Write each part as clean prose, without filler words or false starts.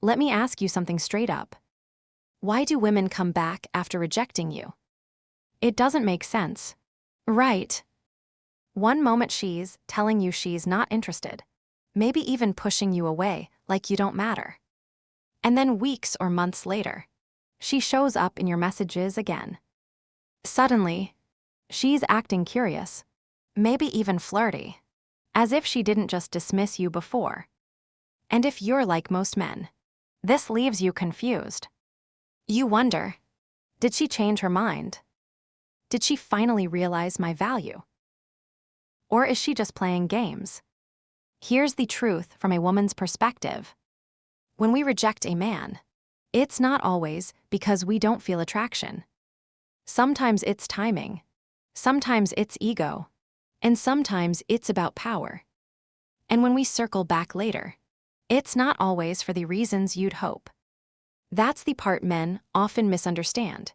Let me ask you something straight up. Why do women come back after rejecting you? It doesn't make sense. Right. One moment she's telling you she's not interested, maybe even pushing you away like you don't matter. And then weeks or months later, she shows up in your messages again. Suddenly, she's acting curious, maybe even flirty, as if she didn't just dismiss you before. And if you're like most men, this leaves you confused. You wonder, did she change her mind? Did she finally realize my value? Or is she just playing games? Here's the truth from a woman's perspective. When we reject a man, it's not always because we don't feel attraction. Sometimes it's timing, sometimes it's ego, and sometimes it's about power. And when we circle back later, it's not always for the reasons you'd hope. That's the part men often misunderstand.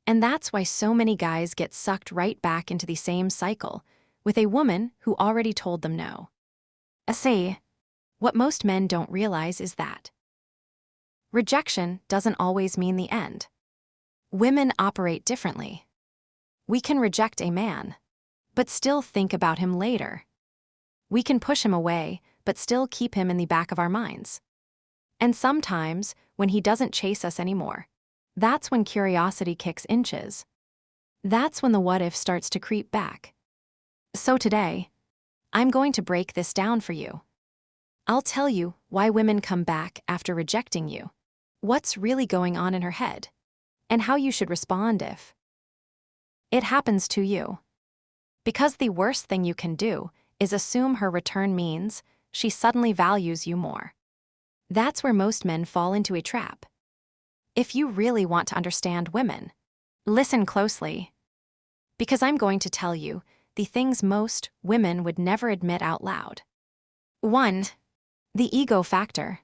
And that's why so many guys get sucked right back into the same cycle with a woman who already told them no. See, what most men don't realize is that rejection doesn't always mean the end. Women operate differently. We can reject a man, but still think about him later. We can push him away, but still keep him in the back of our minds. And sometimes, when he doesn't chase us anymore, that's when curiosity kicks inches. That's when the what-if starts to creep back. So today, I'm going to break this down for you. I'll tell you why women come back after rejecting you, what's really going on in her head, and how you should respond if it happens to you. Because the worst thing you can do is assume her return means she suddenly values you more. That's where most men fall into a trap. If you really want to understand women, listen closely. Because I'm going to tell you the things most women would never admit out loud. 1. The ego factor.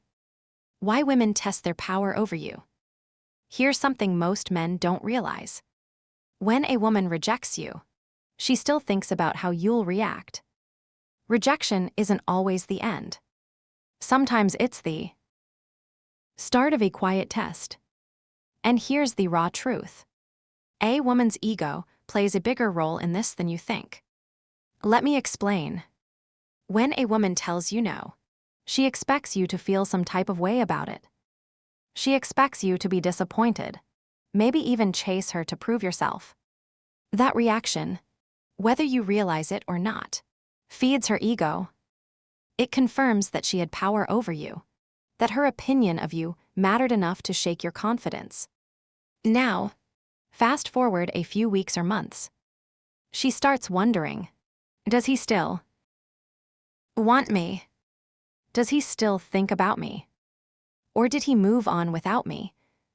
Why women test their power over you. Here's something most men don't realize. When a woman rejects you, she still thinks about how you'll react. Rejection isn't always the end. Sometimes it's the start of a quiet test. And here's the raw truth. A woman's ego plays a bigger role in this than you think. Let me explain. When a woman tells you no, she expects you to feel some type of way about it. She expects you to be disappointed, maybe even chase her to prove yourself. That reaction, whether you realize it or not, feeds her ego. It confirms that she had power over you, that her opinion of you mattered enough to shake your confidence. Now, fast forward a few weeks or months. She starts wondering, does he still want me? Does he still think about me? Or did he move on without me?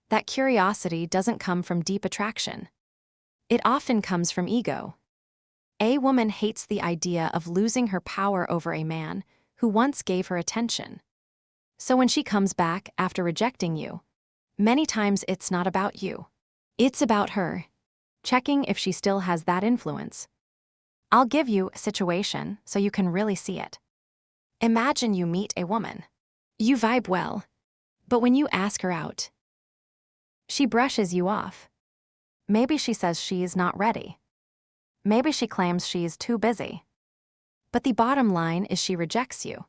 That curiosity doesn't come from deep attraction. It often comes from ego. A woman hates the idea of losing her power over a man who once gave her attention. So when she comes back after rejecting you, many times it's not about you. It's about her, checking if she still has that influence. I'll give you a situation so you can really see it. Imagine you meet a woman. You vibe well, but when you ask her out, she brushes you off. Maybe she says she's not ready. Maybe she claims she's too busy. But the bottom line is she rejects you.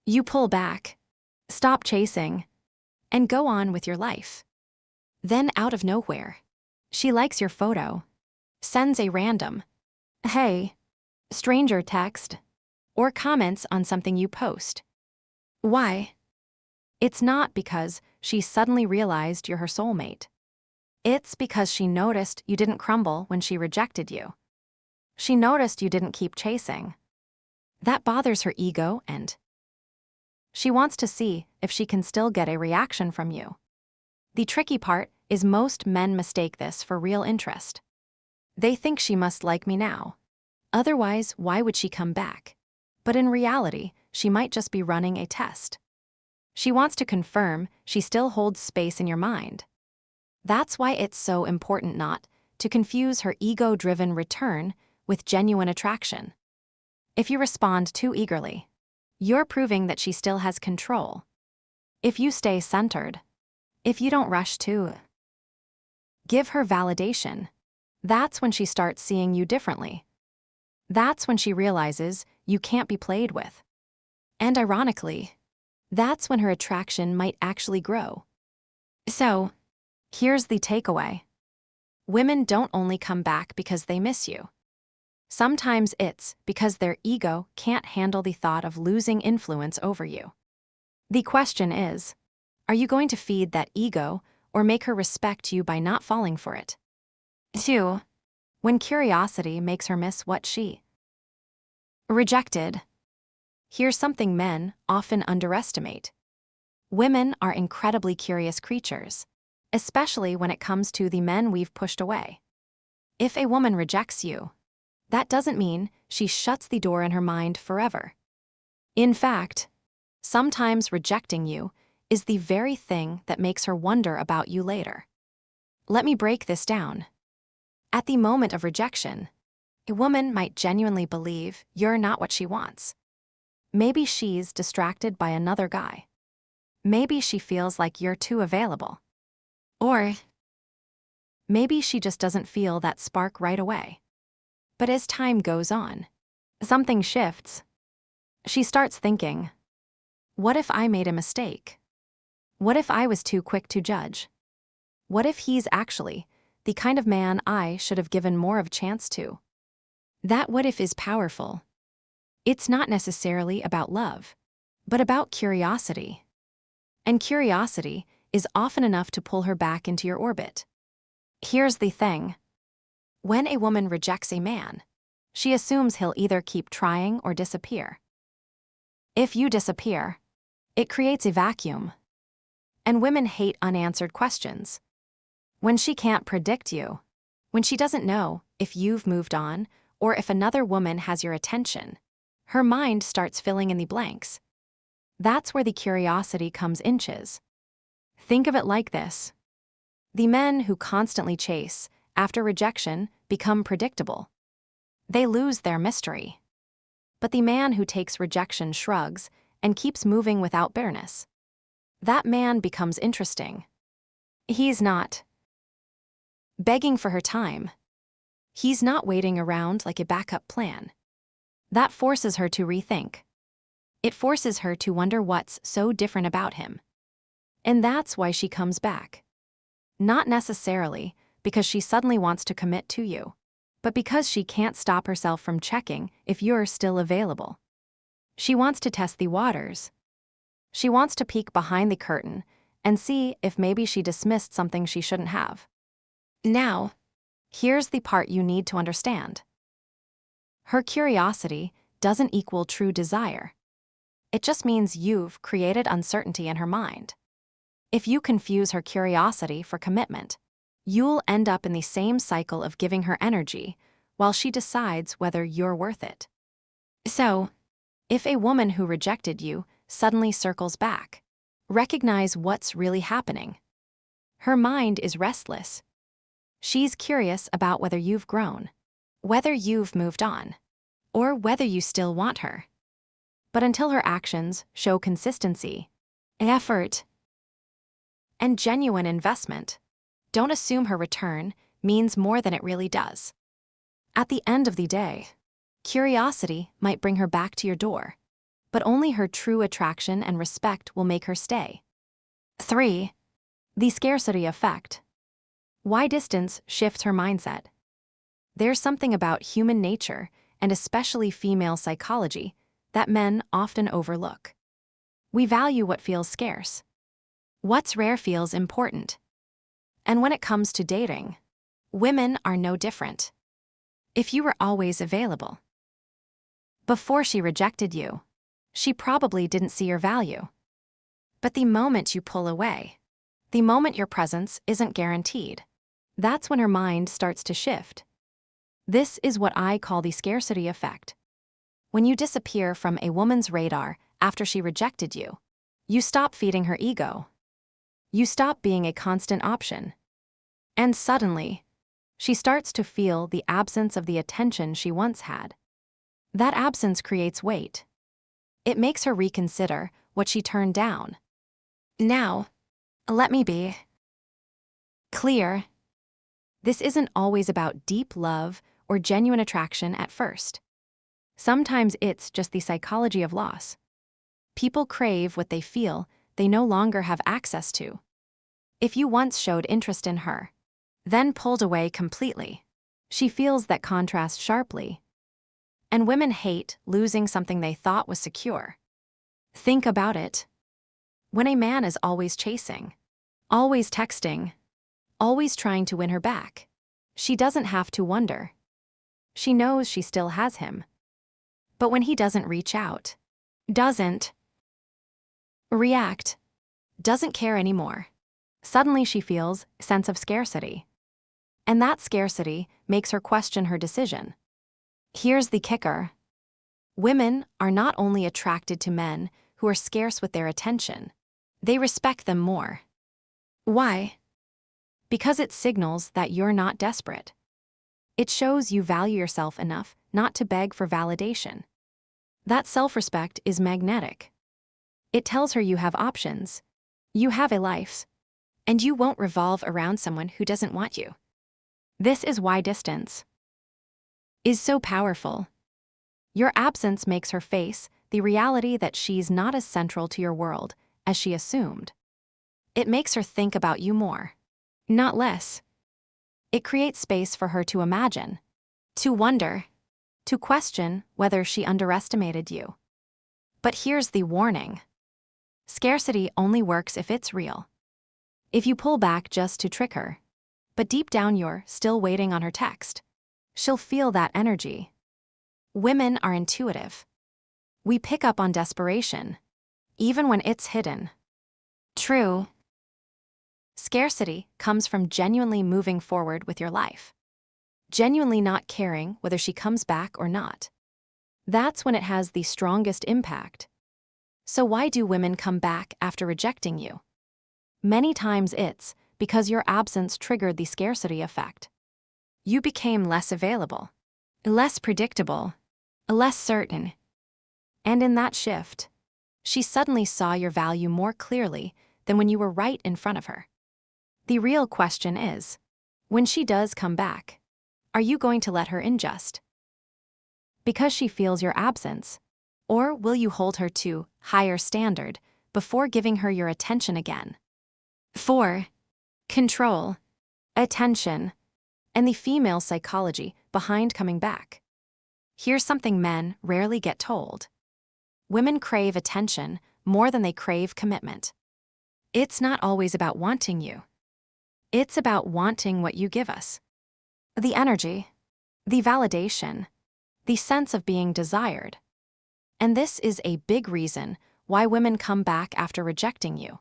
You pull back, stop chasing, and go on with your life. Then out of nowhere, she likes your photo, sends a random, "Hey," stranger text, or comments on something you post. Why? It's not because she suddenly realized you're her soulmate. It's because she noticed you didn't crumble when she rejected you. She noticed you didn't keep chasing. That bothers her ego, and she wants to see if she can still get a reaction from you. The tricky part is most men mistake this for real interest. They think she must like me now. Otherwise, why would she come back? But in reality, she might just be running a test. She wants to confirm she still holds space in your mind. That's why it's so important not to confuse her ego-driven return with genuine attraction. If you respond too eagerly, you're proving that she still has control. if you stay centered, if you don't rush to give her validation, that's when she starts seeing you differently. That's when she realizes you can't be played with. And ironically, that's when her attraction might actually grow. So, here's the takeaway. Women don't only come back because they miss you. Sometimes it's because their ego can't handle the thought of losing influence over you. The question is, are you going to feed that ego or make her respect you by not falling for it? 2. When curiosity makes her miss what she rejected. Here's something men often underestimate. Women are incredibly curious creatures, especially when it comes to the men we've pushed away. If a woman rejects you, that doesn't mean she shuts the door in her mind forever. In fact, sometimes rejecting you is the very thing that makes her wonder about you later. Let me break this down. At the moment of rejection, a woman might genuinely believe you're not what she wants. Maybe she's distracted by another guy. Maybe she feels like you're too available. Or maybe she just doesn't feel that spark right away. But as time goes on, something shifts. She starts thinking, what if I made a mistake? What if I was too quick to judge? What if he's actually the kind of man I should have given more of a chance to? That what if is powerful. It's not necessarily about love, but about curiosity. And curiosity is often enough to pull her back into your orbit. Here's the thing. When a woman rejects a man, she assumes he'll either keep trying or disappear. If you disappear, it creates a vacuum. And women hate unanswered questions. When she can't predict you, when she doesn't know if you've moved on or if another woman has your attention, her mind starts filling in the blanks. That's where the curiosity comes inches. Think of it like this. The men who constantly chase after rejection become predictable. They lose their mystery. But the man who takes rejection shrugs and keeps moving without bitterness. That man becomes interesting. He's not begging for her time. He's not waiting around like a backup plan. That forces her to rethink. It forces her to wonder what's so different about him. And that's why she comes back. Not necessarily because she suddenly wants to commit to you, but because she can't stop herself from checking if you're still available. She wants to test the waters. She wants to peek behind the curtain and see if maybe she dismissed something she shouldn't have. Now, here's the part you need to understand. Her curiosity doesn't equal true desire. It just means you've created uncertainty in her mind. If you confuse her curiosity for commitment, you'll end up in the same cycle of giving her energy while she decides whether you're worth it. So, if a woman who rejected you suddenly circles back, recognize what's really happening. Her mind is restless. She's curious about whether you've grown, whether you've moved on, or whether you still want her. But until her actions show consistency, effort, and genuine investment, don't assume her return means more than it really does. At the end of the day, curiosity might bring her back to your door, but only her true attraction and respect will make her stay. 3. The scarcity effect. Why distance shifts her mindset. There's something about human nature, and especially female psychology, that men often overlook. We value what feels scarce. What's rare feels important. And when it comes to dating, women are no different. If you were always available before she rejected you, she probably didn't see your value. But the moment you pull away, the moment your presence isn't guaranteed, that's when her mind starts to shift. This is what I call the scarcity effect. When you disappear from a woman's radar after she rejected you, you stop feeding her ego. You stop being a constant option. And suddenly, she starts to feel the absence of the attention she once had. That absence creates weight. It makes her reconsider what she turned down. Now, let me be clear. This isn't always about deep love or genuine attraction at first. Sometimes it's just the psychology of loss. People crave what they feel they no longer have access to. If you once showed interest in her, then pulled away completely, she feels that contrast sharply. And women hate losing something they thought was secure. Think about it. When a man is always chasing, always texting, always trying to win her back, she doesn't have to wonder. She knows she still has him. But when he doesn't reach out, doesn't react, doesn't care anymore, suddenly she feels a sense of scarcity. And that scarcity makes her question her decision. Here's the kicker. Women are not only attracted to men who are scarce with their attention, they respect them more. Why? Because it signals that you're not desperate. It shows you value yourself enough not to beg for validation. That self-respect is magnetic. It tells her you have options, you have a life, and you won't revolve around someone who doesn't want you. This is why distance is so powerful. Your absence makes her face the reality that she's not as central to your world as she assumed. It makes her think about you more, not less. It creates space for her to imagine, to wonder, to question whether she underestimated you. But here's the warning. Scarcity only works if it's real. If you pull back just to trick her, but deep down you're still waiting on her text, she'll feel that energy. Women are intuitive. We pick up on desperation, even when it's hidden. True. Scarcity comes from genuinely moving forward with your life. Genuinely not caring whether she comes back or not. That's when it has the strongest impact. So why do women come back after rejecting you? Many times it's because your absence triggered the scarcity effect. You became less available, less predictable, less certain. And in that shift, she suddenly saw your value more clearly than when you were right in front of her. The real question is, when she does come back, are you going to let her in just because she feels your absence? Or will you hold her to higher standard before giving her your attention again? 4. Control, attention, and the female psychology behind coming back. Here's something men rarely get told. Women crave attention more than they crave commitment. It's not always about wanting you. It's about wanting what you give us. The energy, the validation, the sense of being desired. And this is a big reason why women come back after rejecting you.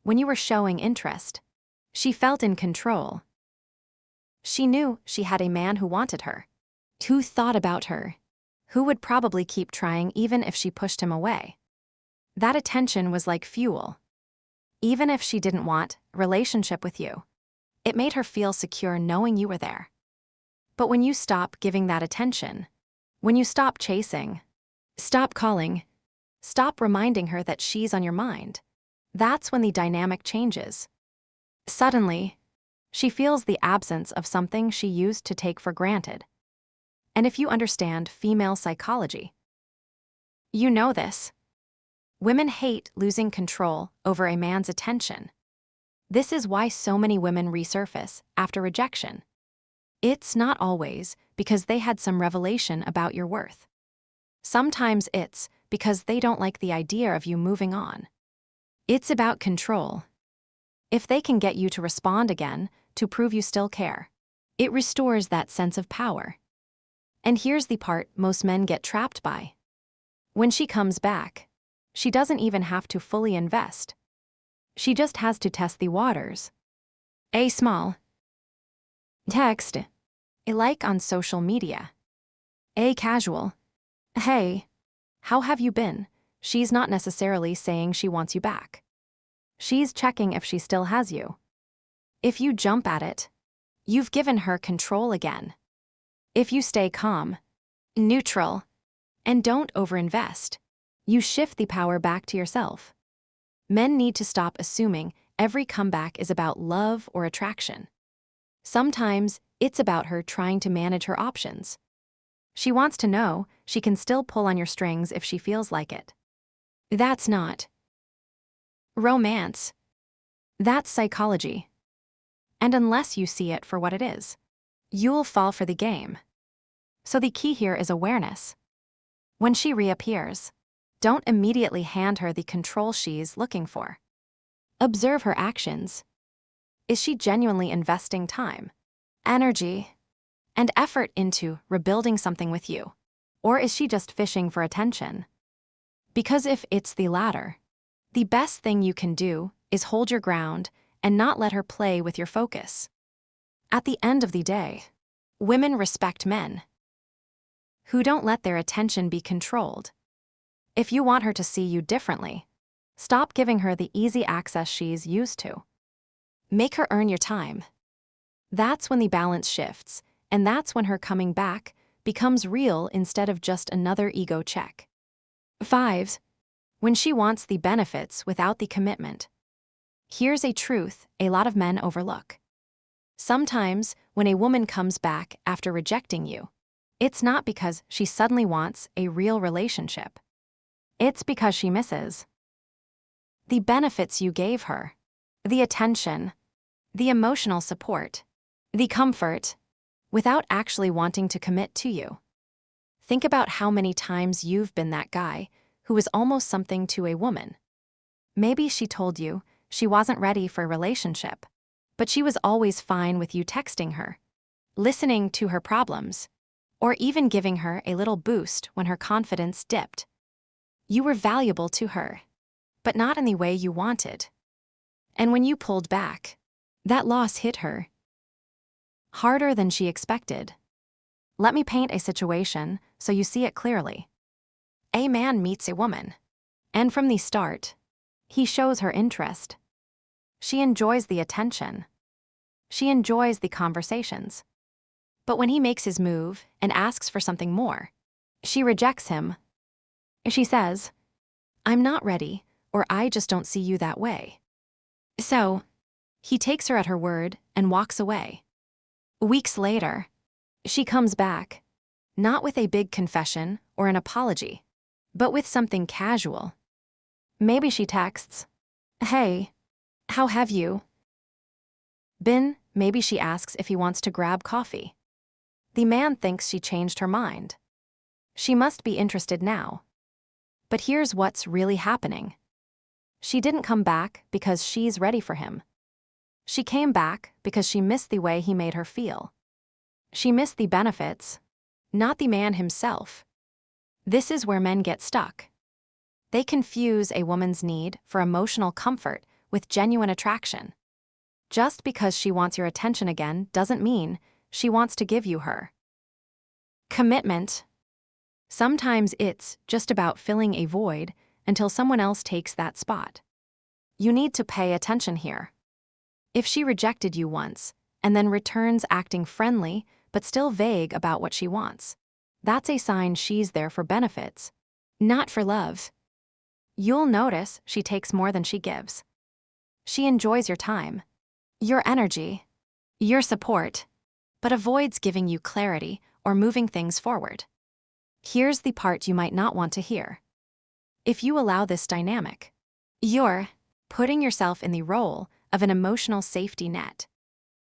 When you were showing interest, she felt in control. She knew she had a man who wanted her, who thought about her, who would probably keep trying even if she pushed him away. That attention was like fuel. Even if she didn't want a relationship with you, it made her feel secure knowing you were there. But when you stop giving that attention, when you stop chasing, stop calling, stop reminding her that she's on your mind, that's when the dynamic changes. Suddenly, she feels the absence of something she used to take for granted. And if you understand female psychology, you know this. Women hate losing control over a man's attention. This is why so many women resurface after rejection. It's not always because they had some revelation about your worth. Sometimes it's because they don't like the idea of you moving on. It's about control. If they can get you to respond again to prove you still care, it restores that sense of power. And here's the part most men get trapped by. When she comes back, she doesn't even have to fully invest. She just has to test the waters. A small text, a like on social media, a casual, "Hey, how have you been?" She's not necessarily saying she wants you back. She's checking if she still has you. If you jump at it, you've given her control again. If you stay calm, neutral, and don't overinvest, you shift the power back to yourself. Men need to stop assuming every comeback is about love or attraction. Sometimes it's about her trying to manage her options. She wants to know she can still pull on your strings if she feels like it. That's not romance. That's psychology. And unless you see it for what it is, you'll fall for the game. So the key here is awareness. When she reappears, don't immediately hand her the control she's looking for. Observe her actions. Is she genuinely investing time, energy, and effort into rebuilding something with you? Or is she just fishing for attention? Because if it's the latter, the best thing you can do is hold your ground and not let her play with your focus. At the end of the day, women respect men who don't let their attention be controlled. If you want her to see you differently, stop giving her the easy access she's used to. Make her earn your time. That's when the balance shifts, and that's when her coming back becomes real instead of just another ego check. 5. When she wants the benefits without the commitment. Here's a truth a lot of men overlook. Sometimes, when a woman comes back after rejecting you, it's not because she suddenly wants a real relationship. It's because she misses the benefits you gave her, the attention, the emotional support, the comfort, without actually wanting to commit to you. Think about how many times you've been that guy who was almost something to a woman. Maybe she told you she wasn't ready for a relationship, but she was always fine with you texting her, listening to her problems, or even giving her a little boost when her confidence dipped. You were valuable to her, but not in the way you wanted. And when you pulled back, that loss hit her harder than she expected. Let me paint a situation so you see it clearly. A man meets a woman, and from the start, he shows her interest. She enjoys the attention. She enjoys the conversations. But when he makes his move and asks for something more, she rejects him. She says, "I'm not ready," or "I just don't see you that way." So, he takes her at her word and walks away. Weeks later, she comes back, not with a big confession or an apology, but with something casual. Maybe she texts, "Hey, how have you been?" Maybe she asks if he wants to grab coffee. The man thinks she changed her mind. She must be interested now. But here's what's really happening. She didn't come back because she's ready for him. She came back because she missed the way he made her feel. She missed the benefits, not the man himself. This is where men get stuck. They confuse a woman's need for emotional comfort with genuine attraction. Just because she wants your attention again doesn't mean she wants to give you her commitment. Sometimes it's just about filling a void until someone else takes that spot. You need to pay attention here. If she rejected you once and then returns acting friendly but still vague about what she wants, that's a sign she's there for benefits, not for love. You'll notice she takes more than she gives. She enjoys your time, your energy, your support, but avoids giving you clarity or moving things forward. Here's the part you might not want to hear. If you allow this dynamic, you're putting yourself in the role of an emotional safety net.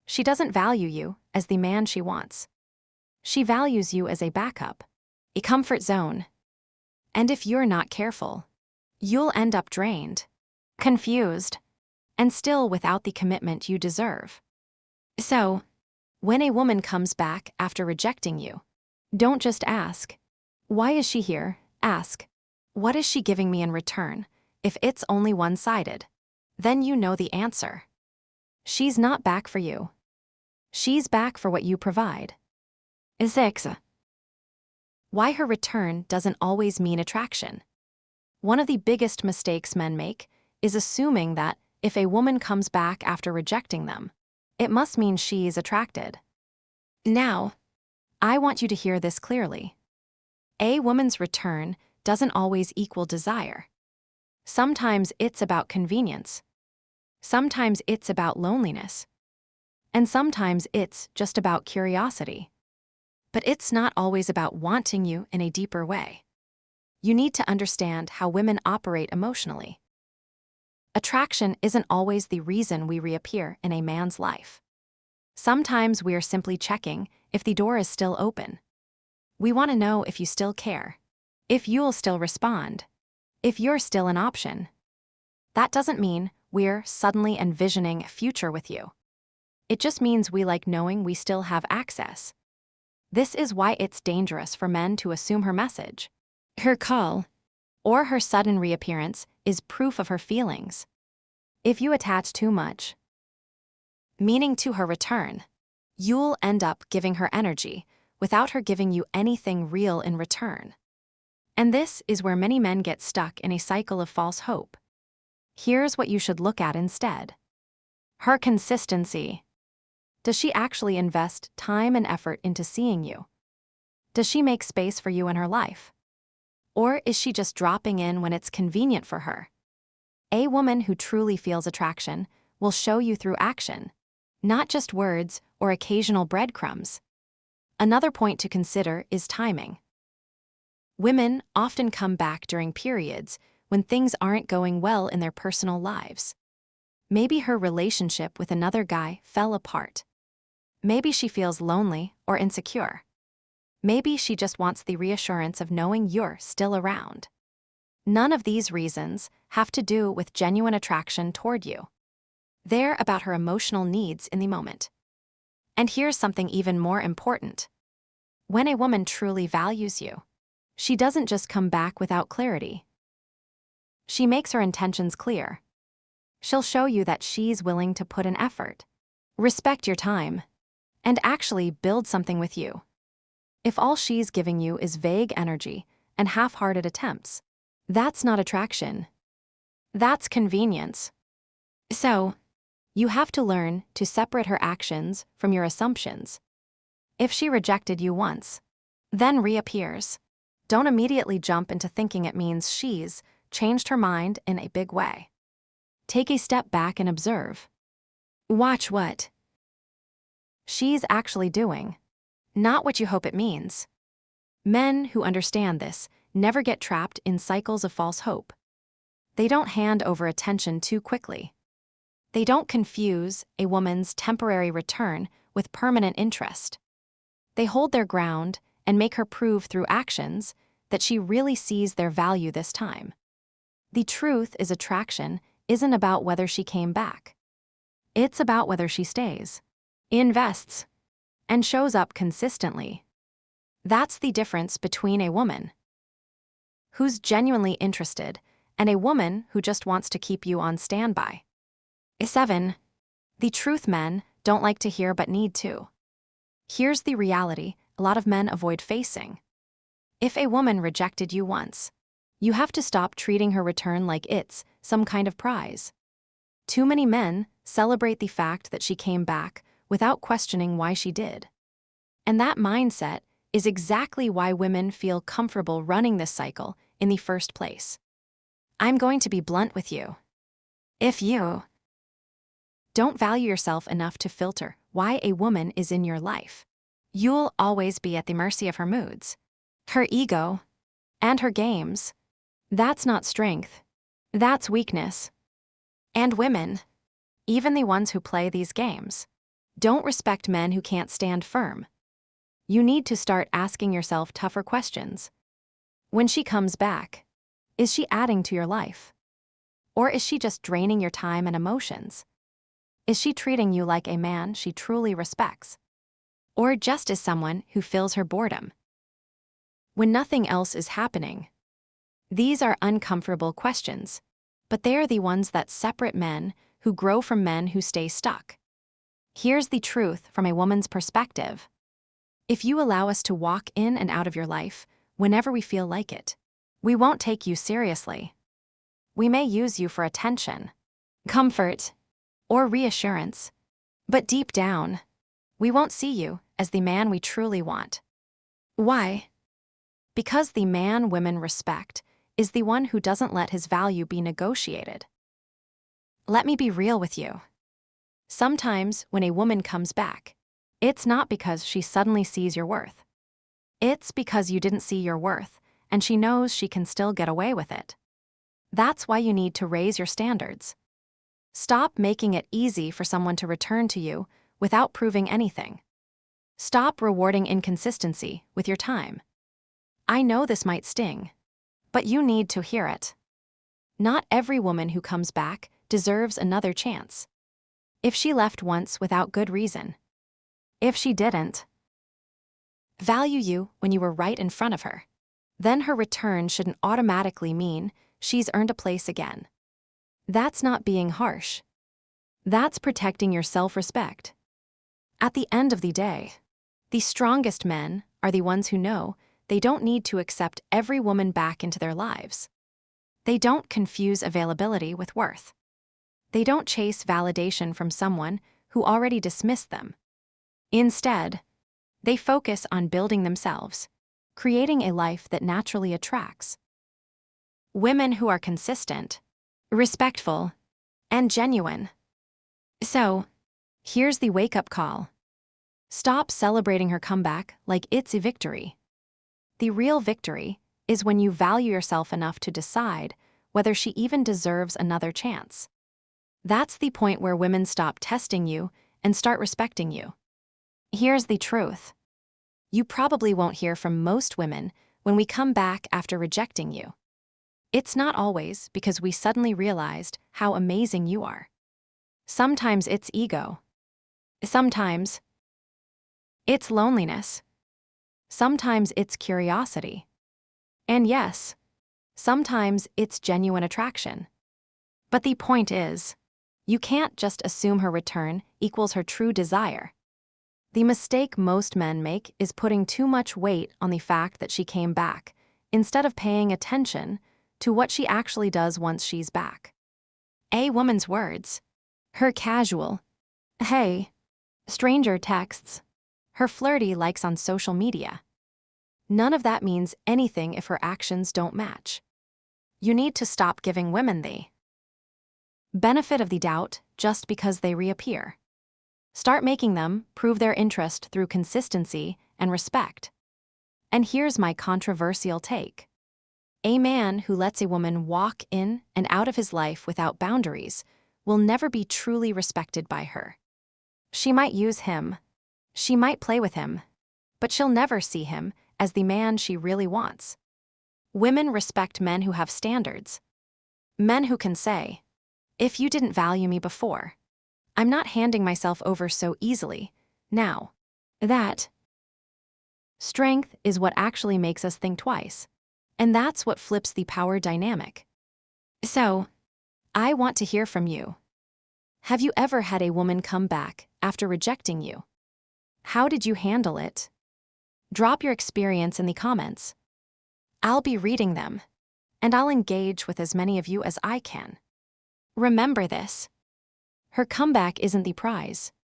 She doesn't value you as the man she wants. She values you as a backup, a comfort zone. And if you're not careful, you'll end up drained, confused, and still without the commitment you deserve. So, when a woman comes back after rejecting you, don't just ask, "Why is she here?" Ask, "What is she giving me in return?" If it's only one-sided, then you know the answer. She's not back for you. She's back for what you provide. 6. Why her return doesn't always mean attraction. One of the biggest mistakes men make is assuming that if a woman comes back after rejecting them, it must mean she's attracted. Now, I want you to hear this clearly. A woman's return doesn't always equal desire. Sometimes it's about convenience. Sometimes it's about loneliness. And sometimes it's just about curiosity. But it's not always about wanting you in a deeper way. You need to understand how women operate emotionally. Attraction isn't always the reason we reappear in a man's life. Sometimes we are simply checking if the door is still open. We want to know if you still care, if you'll still respond, if you're still an option. That doesn't mean we're suddenly envisioning a future with you. It just means we like knowing we still have access. This is why it's dangerous for men to assume her message, her call, or her sudden reappearance is proof of her feelings. If you attach too much meaning to her return, you'll end up giving her energy without her giving you anything real in return. And this is where many men get stuck in a cycle of false hope. Here's what you should look at instead. Her consistency. Does she actually invest time and effort into seeing you? Does she make space for you in her life? Or is she just dropping in when it's convenient for her? A woman who truly feels attraction will show you through action, not just words or occasional breadcrumbs. Another point to consider is timing. Women often come back during periods when things aren't going well in their personal lives. Maybe her relationship with another guy fell apart. Maybe she feels lonely or insecure. Maybe she just wants the reassurance of knowing you're still around. None of these reasons have to do with genuine attraction toward you. They're about her emotional needs in the moment. And here's something even more important. When a woman truly values you, she doesn't just come back without clarity. She makes her intentions clear. She'll show you that she's willing to put in effort, respect your time, and actually build something with you. If all she's giving you is vague energy and half-hearted attempts, that's not attraction. That's convenience. So, you have to learn to separate her actions from your assumptions. If she rejected you once, then reappears, don't immediately jump into thinking it means she's changed her mind in a big way. Take a step back and observe. Watch what she's actually doing, not what you hope it means. Men who understand this never get trapped in cycles of false hope. They don't hand over attention too quickly. They don't confuse a woman's temporary return with permanent interest. They hold their ground and make her prove through actions that she really sees their value this time. The truth is, attraction isn't about whether she came back. It's about whether she stays, invests, and shows up consistently. That's the difference between a woman who's genuinely interested and a woman who just wants to keep you on standby. 7. The truth men don't like to hear but need to. Here's the reality a lot of men avoid facing. If a woman rejected you once, you have to stop treating her return like it's some kind of prize. Too many men celebrate the fact that she came back without questioning why she did. And that mindset is exactly why women feel comfortable running this cycle in the first place. I'm going to be blunt with you. If you don't value yourself enough to filter why a woman is in your life, you'll always be at the mercy of her moods, her ego, and her games. That's not strength. That's weakness. And women, even the ones who play these games, don't respect men who can't stand firm. You need to start asking yourself tougher questions. When she comes back, is she adding to your life? Or is she just draining your time and emotions? Is she treating you like a man she truly respects? Or just as someone who fills her boredom when nothing else is happening? These are uncomfortable questions, but they are the ones that separate men who grow from men who stay stuck. Here's the truth from a woman's perspective. If you allow us to walk in and out of your life whenever we feel like it, we won't take you seriously. We may use you for attention, comfort, or reassurance, but deep down, we won't see you as the man we truly want. Why? Because the man women respect is the one who doesn't let his value be negotiated. Let me be real with you. Sometimes when a woman comes back, it's not because she suddenly sees your worth. It's because you didn't see your worth, and she knows she can still get away with it. That's why you need to raise your standards. Stop making it easy for someone to return to you without proving anything. Stop rewarding inconsistency with your time. I know this might sting, but you need to hear it. Not every woman who comes back deserves another chance. If she left once without good reason, if she didn't value you when you were right in front of her, then her return shouldn't automatically mean she's earned a place again. That's not being harsh. That's protecting your self-respect. At the end of the day, the strongest men are the ones who know they don't need to accept every woman back into their lives. They don't confuse availability with worth. They don't chase validation from someone who already dismissed them. Instead, they focus on building themselves, creating a life that naturally attracts women who are consistent, respectful, and genuine. So, here's the wake-up call. Stop celebrating her comeback like it's a victory. The real victory is when you value yourself enough to decide whether she even deserves another chance. That's the point where women stop testing you and start respecting you. Here's the truth. You probably won't hear from most women when we come back after rejecting you. It's not always because we suddenly realized how amazing you are. Sometimes it's ego. Sometimes it's loneliness. Sometimes it's curiosity. And yes, sometimes it's genuine attraction. But the point is, you can't just assume her return equals her true desire. The mistake most men make is putting too much weight on the fact that she came back, instead of paying attention to what she actually does once she's back. A woman's words, her casual, hey, stranger texts, her flirty likes on social media. None of that means anything if her actions don't match. You need to stop giving women the benefit of the doubt just because they reappear. Start making them prove their interest through consistency and respect. And here's my controversial take. A man who lets a woman walk in and out of his life without boundaries will never be truly respected by her. She might use him, she might play with him, but she'll never see him as the man she really wants. Women respect men who have standards. Men who can say, if you didn't value me before, I'm not handing myself over so easily, now. That strength is what actually makes us think twice. And that's what flips the power dynamic. So, I want to hear from you. Have you ever had a woman come back after rejecting you? How did you handle it? Drop your experience in the comments. I'll be reading them, and I'll engage with as many of you as I can. Remember this. Her comeback isn't the prize.